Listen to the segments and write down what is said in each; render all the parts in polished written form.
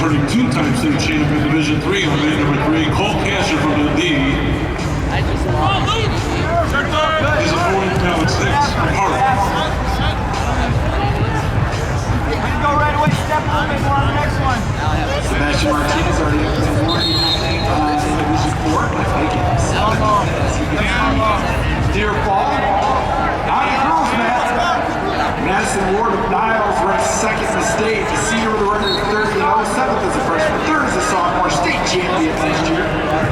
returning two-time state champ in Division III on man number 3, Cole Casher from Dundee. He's a 40-pound 6 from Hart. Go right away, step a little bit more on the next one. Sebastian Martinez already up to 40 in Division 4. Deer Fall. On the girls mat, Madison Ward of Niles ranks second in the state. The senior with a record of 30-0, seventh as a freshman, third as a sophomore, state champion last year.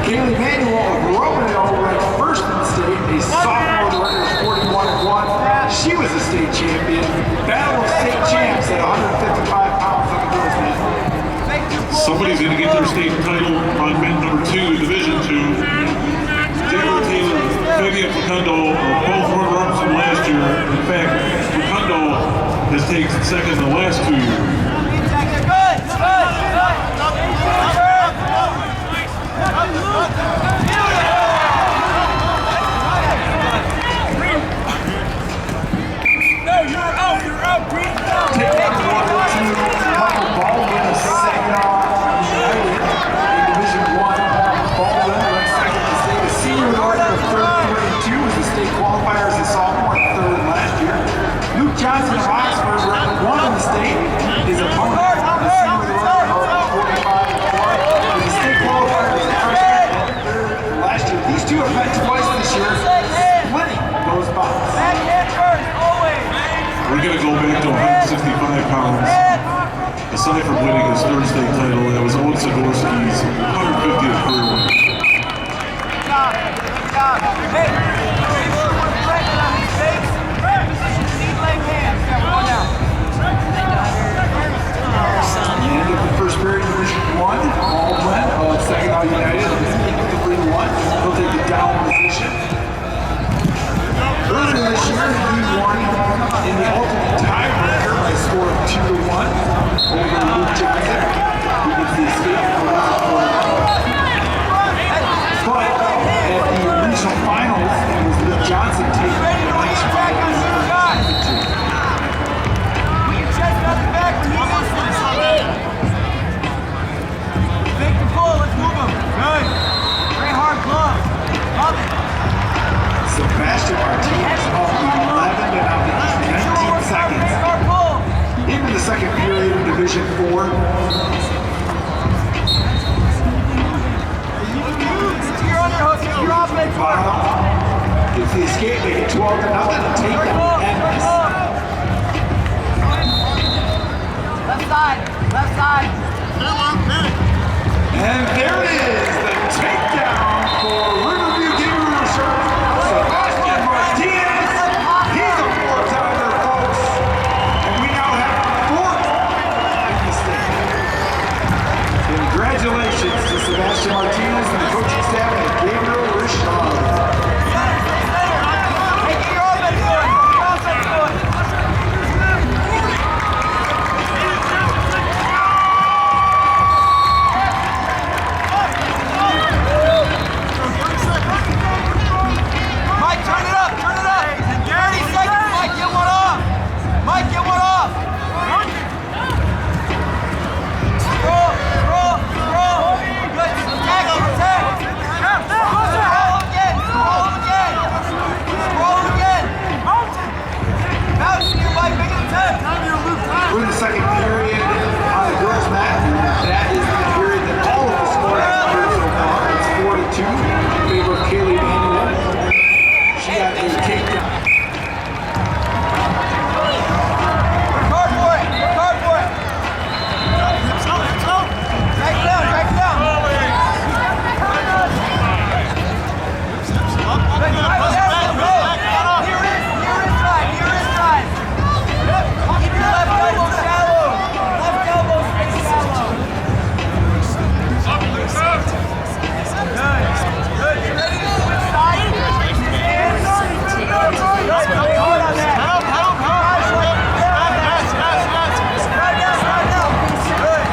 Kaylee Manuel of Roanoke ranked first in the state, a sophomore with a record of 41-1. She was a state champion. Battle of state champs at 155 pounds on the girls mat. Somebody's going to get their state title on men number 2, Division II. Taylor Taylor, Vivian Facundo are both runner-ups from last year. In fact, Facundo has taken second in the last 2 years. Taking order to Baldwin of Saginaw United in Division I. Baldwin ranks second in the state. A senior with a record of 33-2 was the state qualifier as a sophomore, third last year. Luke Johnson of Oxford ranked 1 in the state. His opponent, a senior with a record of 45-4, was a state qualifier as a freshman and third last year. These two have met twice this year, splitting those spots. We're going to go back to 165 pounds. Aside from winning his third state title, that was Owen Sigorski's 150th career win. Good job. Hey, The end of the first period of Division I, Baldwin of Saginaw United is 3-1. He'll take the down position. Earlier this year, he won in the ultimate tiebreaker by a score of 2-1 over Luke Johnson, who gets the escape for But at the regional finals, it was Luke Johnson taking the next fight. Make the pull, let's move him. Good. Very hard glove. Love it. Sebastian Martinez off the 11 and out the 19 seconds. Into the second period of Division 4. You're on your hook, you're off it. Gets the escape, they get 12-0 to take down Edmonds. Left side. And there it is, the takedown for Riverview Gamers. Sebastian Martinez. He's a four-timer, folks. And we now have 4 in the state. Congratulations to Sebastian Martinez and the coaching staff at Gabriel Richard. We're in the second period on the girls' mat. That is the period that all of the scores have heard so far. It's 4-2 in favor of Kaylee Manuel. She got a takedown. Work hard for it. Drag it down. Here is drive. Keep your left elbow shallow. Left elbow stay shallow. Good. You ready to switch sides? Raise your hands. Stay hard on that. Right now. Good.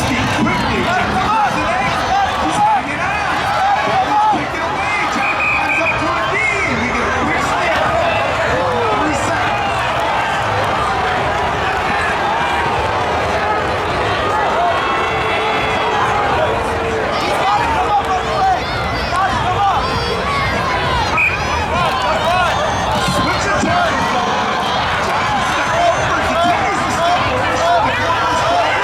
his feet quickly. He's hanging on. Baldwin's picking away. Jack comes up to a knee. We get a quick snap. 3 seconds. He's got to come up on the leg. He's got to come up. Switch it time. Jackson step over. Continues to step over. The corner's playing.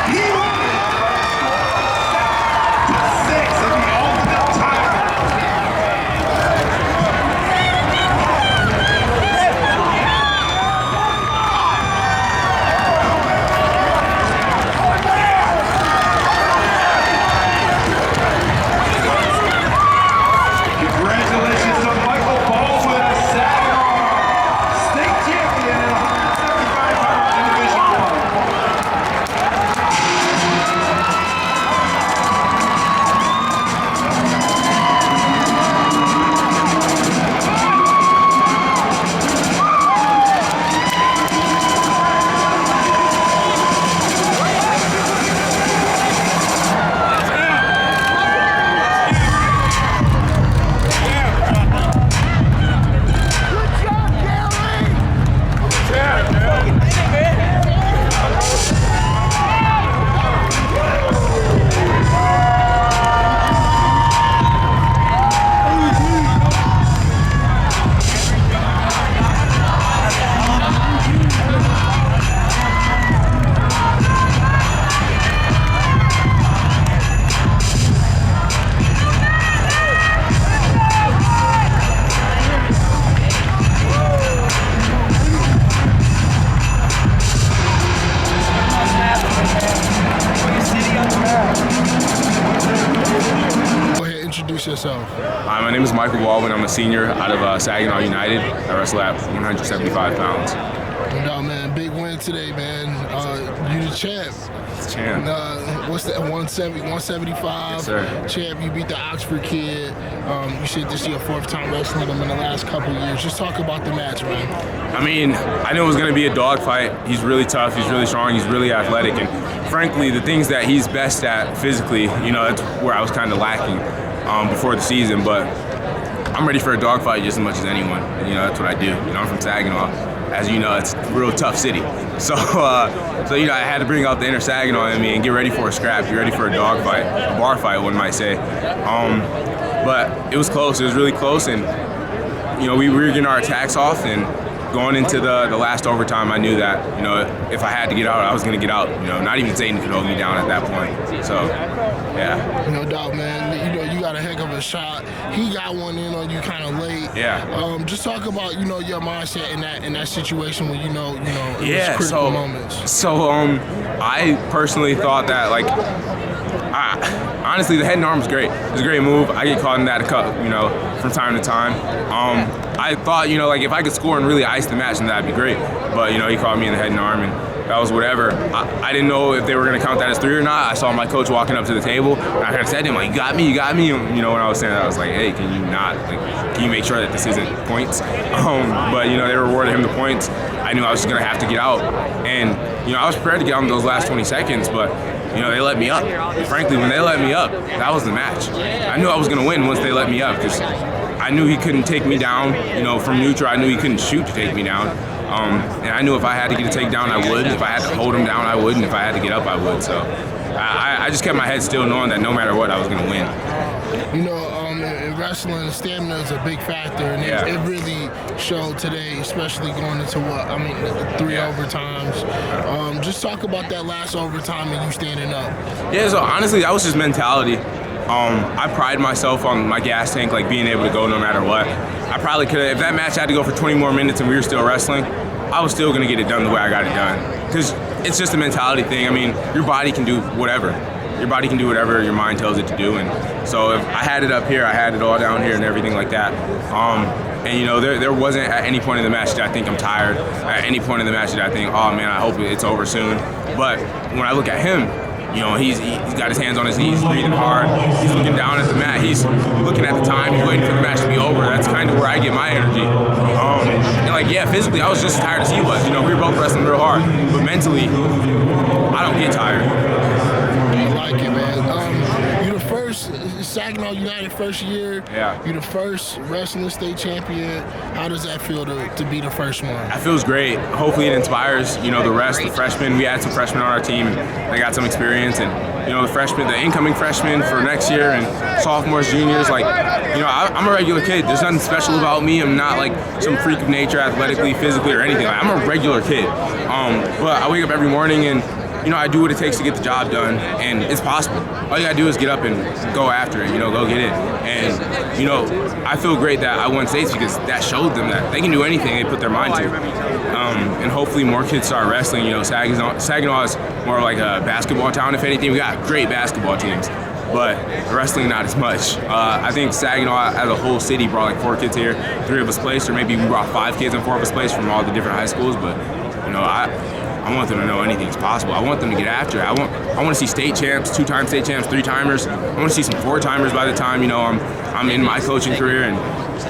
He won it. 6 in the ultimate tie. Congratulations to Michael Baldwin, a Saginaw state champion at 175 pounds in Division 1. Good job, Go ahead, introduce yourself. Hi, my name is Michael Baldwin. I'm a senior out of Saginaw United. I wrestle at 175 pounds. No, man, big win today, man. You the champ. Champ. What's that? 175. Yes, sir. Champ. You beat the Oxford kid. You said this is your 4th time wrestling him in the last couple years. Just talk about the match, man. I mean, I knew it was going to be a dogfight. He's really tough. He's really strong. He's really athletic. And frankly, the things that he's best at physically, you know, that's where I was kind of lacking before the season. But I'm ready for a dogfight just as much as anyone. You know, that's what I do. You know, I'm from Saginaw. As you know, it's a real tough city. So you know, I had to bring out the inner Saginaw in me and get ready for a scrap, get ready for a dogfight, a bar fight, one might say. But it was close. It was really close, and you know, we were getting our attacks off, and going into the last overtime, I knew that, you know, if I had to get out, I was going to get out. You know, not even Zayden could hold me down at that point. So, yeah. No doubt, man. You know, you got a heck of a shot. He got one in on you kind of late. Yeah. Just talk about, you know, your mindset in that situation when you know, it Yeah, was critical moments. So I personally thought that, like, honestly, the head and arm was great. It was a great move. I get caught in that, you know, from time to time. I thought, you know, like, if I could score and really ice the match, then that'd be great. But, you know, he caught me in the head and arm, and that was whatever. I didn't know if they were going to count that as 3 or not. I saw my coach walking up to the table, and I said to him, like, you got me. And, you know, when I was saying that, I was like, hey, can you not, like, can you make sure that this isn't points? But, you know, they rewarded him the points. I knew I was just going to have to get out. And, you know, I was prepared to get out in those last 20 seconds, but, you know, they let me up. And frankly, when they let me up, that was the match. I knew I was going to win once they let me up, because I knew he couldn't take me down, you know, from neutral. I knew he couldn't shoot to take me down. And I knew if I had to get a takedown, I would. If I had to hold him down, I would. And if I had to get up, I would. So I just kept my head still, knowing that no matter what, I was going to win. You know, in wrestling, stamina is a big factor, and it really showed today, especially going into 3 overtimes. Just talk about that last overtime and you standing up. Yeah, so honestly, that was just mentality. I pride myself on my gas tank, like being able to go no matter what. I probably could have, if that match had to go for 20 more minutes and we were still wrestling, I was still going to get it done the way I got it done. Because it's just a mentality thing. I mean, your body can do whatever. your body can do whatever your mind tells it to do. And so if I had it up here, I had it all down here and everything like that. And, you know, there wasn't at any point in the match that I think I'm tired. At any point in the match that I think, oh, man, I hope it's over soon. But when I look at him, you know, he's got his hands on his knees, breathing hard. He's looking down at the mat. He's looking at the time. He's waiting for the match to be over. That's kind of where I get my energy. And like, yeah, physically, I was just as tired as he was. You know, we were both wrestling real hard. But mentally, I don't get tired. I like it, man. You're the first Saginaw United first year. Yeah. You're the first wrestling state champion. How does that feel to be the first one? That feels great. Hopefully it inspires, you know, the rest, the freshmen. We had some freshmen on our team, and they got some experience. And, you know, the freshmen, the incoming freshmen for next year, and sophomores, juniors, like, you know, I'm a regular kid. There's nothing special about me. I'm not like some freak of nature athletically, physically, or anything. Like, I'm a regular kid. But I wake up every morning and, you know, I do what it takes to get the job done, and it's possible. All you gotta do is get up and go after it, you know, go get it. And, you know, I feel great that I won states because that showed them that they can do anything they put their mind to. And hopefully more kids start wrestling. You know, Saginaw is more like a basketball town, if anything. We got great basketball teams, but wrestling not as much. I think Saginaw as a whole city brought like 4 kids here, 3 of us placed, or maybe we brought 5 kids and 4 of us placed from all the different high schools. But, you know, I want them to know anything's possible. I want them to get after it. I want to see state champs, 2-time state champs, 3-timers. I want to see some 4-timers by the time, you know, I'm in my coaching career, and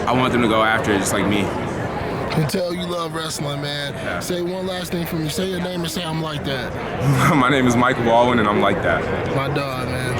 I want them to go after it just like me. I can tell you love wrestling, man. Yeah. Say one last thing for me. Say your name and say I'm like that. My name is Michael Baldwin, and I'm like that. My dog, man.